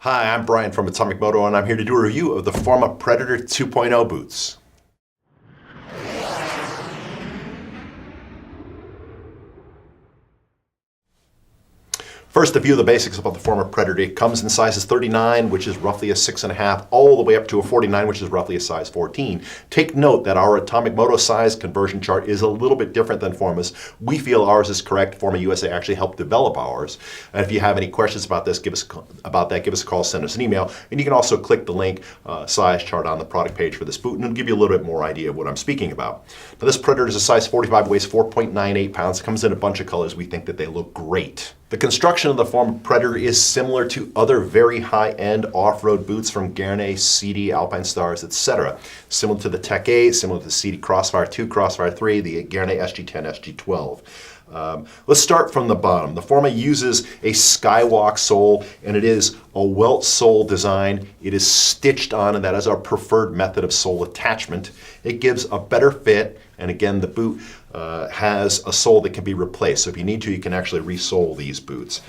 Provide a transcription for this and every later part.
Hi, I'm Brian from Atomic-Moto, and I'm here to do a review of the Forma Predator 2.0 boots. First, a few of the basics about the Forma Predator. It comes in sizes 39, which is roughly a 6.5, all the way up to a 49, which is roughly a size 14. Take note that our Atomic-Moto size conversion chart is a little bit different than Forma's. We feel ours is correct. Forma USA actually helped develop ours. And if you have any questions about this, give us a call, send us an email. And you can also click the link size chart on the product page for this boot, and it'll give you a little bit more idea of what I'm speaking about. Now, this Predator is a size 45, weighs 4.98 pounds. It comes in a bunch of colors. We think that they look great. The construction of the Forma Predator is similar to other very high-end off-road boots from Guernet, CD, Alpine Stars, etc. Similar to the Tech 8, similar to the CD Crossfire 2, Crossfire 3, the Guernet SG10, SG12. Let's start from the bottom. The Forma uses a Skywalk sole, and it is a welt sole design. It is stitched on, and that is our preferred method of sole attachment. It gives a better fit, and again, the boot has a sole that can be replaced. So if you need to, you can actually resole these boots.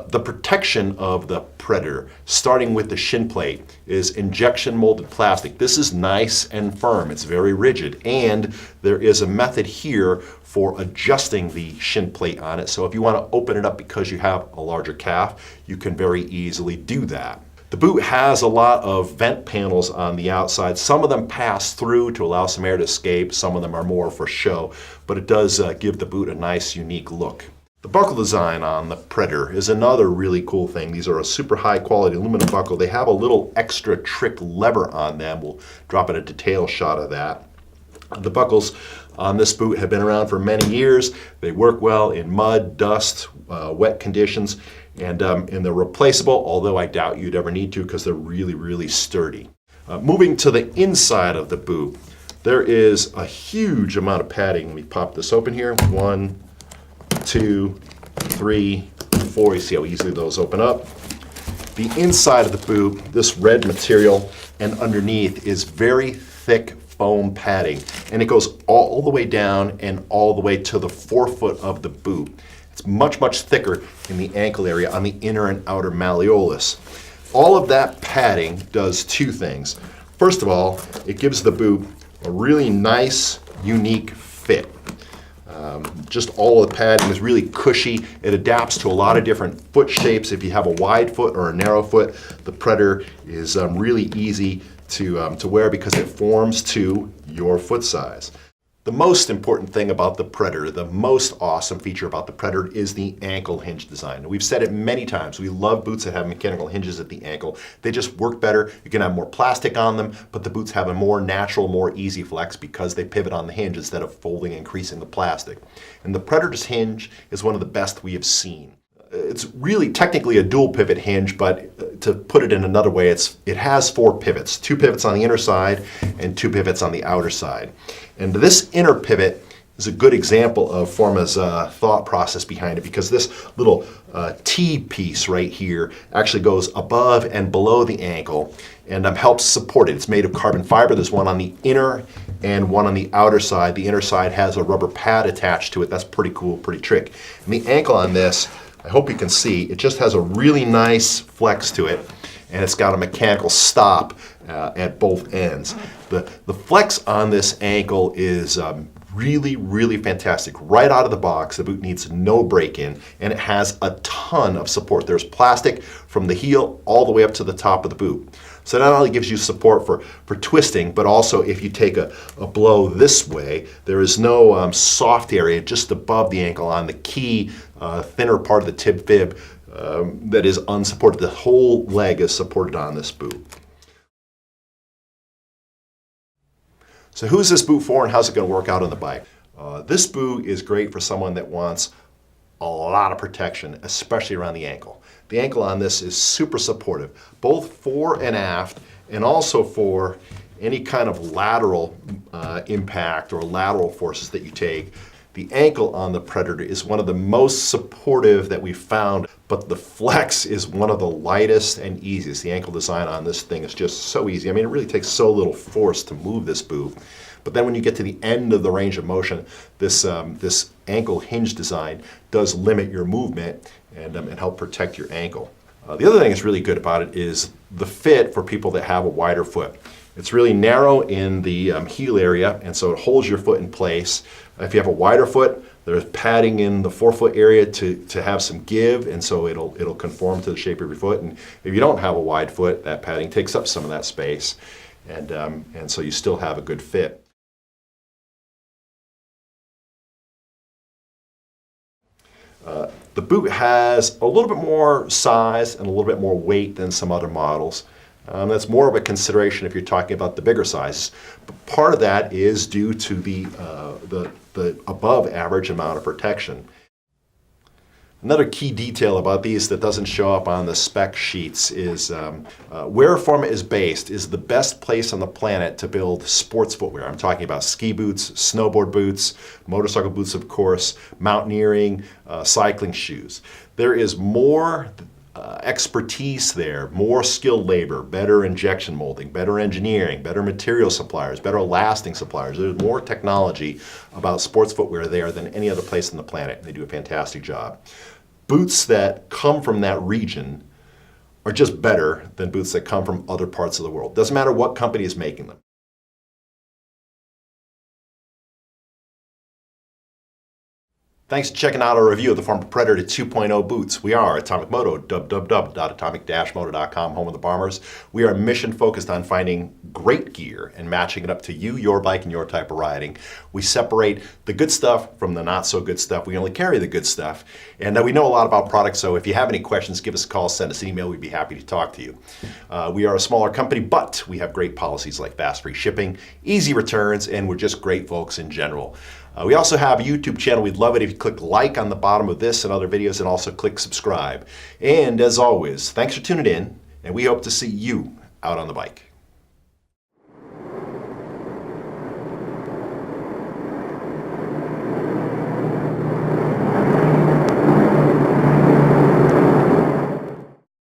The protection of the Predator, starting with the shin plate, is injection molded plastic. This is nice and firm. It's very rigid, and there is a method here for adjusting the shin plate on it. So if you want to open it up because you have a larger calf, you can very easily do that. The boot has a lot of vent panels on the outside. Some of them pass through to allow some air to escape. Some of them are more for show, but it does give the boot a nice, unique look. The buckle design on the Predator is another really cool thing. These are a super high quality aluminum buckle. They have a little extra trick lever on them. We'll drop in a detail shot of that. The buckles on this boot have been around for many years. They work well in mud, dust, wet conditions, and they're replaceable, although I doubt you'd ever need to because they're really, really sturdy. Moving to the inside of the boot, there is a huge amount of padding. Let me pop this open here. 1, 2, 3, 4. You see how easily those open up. The inside of the boot, this red material, and underneath is very thick foam padding, and it goes all the way down and all the way to the forefoot of the boot. It's much, much thicker in the ankle area on the inner and outer malleolus. All of that padding does two things. First of all, it gives the boot a really nice, unique fit. Just all of the padding is really cushy. It adapts to a lot of different foot shapes. If you have a wide foot or a narrow foot, the Predator is really easy to wear because it forms to your foot size. The most important thing about the Predator, the most awesome feature about the Predator, is the ankle hinge design. We've said it many times. We love boots that have mechanical hinges at the ankle. They just work better. You can have more plastic on them, but the boots have a more natural, more easy flex because they pivot on the hinge instead of folding and creasing the plastic. And the Predator's hinge is one of the best we have seen. It's really technically a dual pivot hinge, but to put it in another way, it has 4 pivots. 2 pivots on the inner side and 2 pivots on the outer side. And this inner pivot is a good example of Forma's thought process behind it, because this little T piece right here actually goes above and below the ankle and helps support it. It's made of carbon fiber. There's one on the inner and one on the outer side. The inner side has a rubber pad attached to it. That's pretty cool, pretty trick. And the ankle on this, I hope you can see, it just has a really nice flex to it, and it's got a mechanical stop at both ends. The flex on this ankle is really, really fantastic. Right out of the box, the boot needs no break-in, and it has a ton of support. There's plastic from the heel all the way up to the top of the boot. So not only gives you support for twisting, but also if you take a blow this way, there is no soft area just above the ankle on the key thinner part of the tib fib that is unsupported. The whole leg is supported on this boot. So who's this boot for, and how's it going to work out on the bike? This boot is great for someone that wants a lot of protection, especially around the ankle. The ankle on this is super supportive, both fore and aft, and also for any kind of lateral impact or lateral forces that you take. The ankle on the Predator is one of the most supportive that we've found, but the flex is one of the lightest and easiest. The ankle design on this thing is just so easy. I mean, it really takes so little force to move this boot. But then when you get to the end of the range of motion, this ankle hinge design does limit your movement and help protect your ankle. The other thing that's really good about it is the fit for people that have a wider foot. It's really narrow in the heel area, and so it holds your foot in place. If you have a wider foot, there's padding in the forefoot area to have some give, and so it'll conform to the shape of your foot. And if you don't have a wide foot, that padding takes up some of that space, and so you still have a good fit. The boot has a little bit more size and a little bit more weight than some other models. That's more of a consideration if you're talking about the bigger sizes. But part of that is due to the above average amount of protection. Another key detail about these that doesn't show up on the spec sheets is where Forma is based is the best place on the planet to build sports footwear. I'm talking about ski boots, snowboard boots, motorcycle boots, of course, mountaineering, cycling shoes. There is more expertise there, more skilled labor, better injection molding, better engineering, better material suppliers, better lasting suppliers. There's more technology about sports footwear there than any other place on the planet. They do a fantastic job. Boots that come from that region are just better than boots that come from other parts of the world. Doesn't matter what company is making them. Thanks for checking out our review of the Forma Predator 2.0 boots. We are Atomic-Moto, www.atomic-moto.com, home of the bombers. We are mission focused on finding great gear and matching it up to you, your bike, and your type of riding. We separate the good stuff from the not so good stuff. We only carry the good stuff. And we know a lot about products, so if you have any questions, give us a call, send us an email. We'd be happy to talk to you. We are a smaller company, but we have great policies like fast free shipping, easy returns, and we're just great folks in general. We also have a YouTube channel. We'd love it if you click like on the bottom of this and other videos, and also click subscribe. And as always, thanks for tuning in, and we hope to see you out on the bike.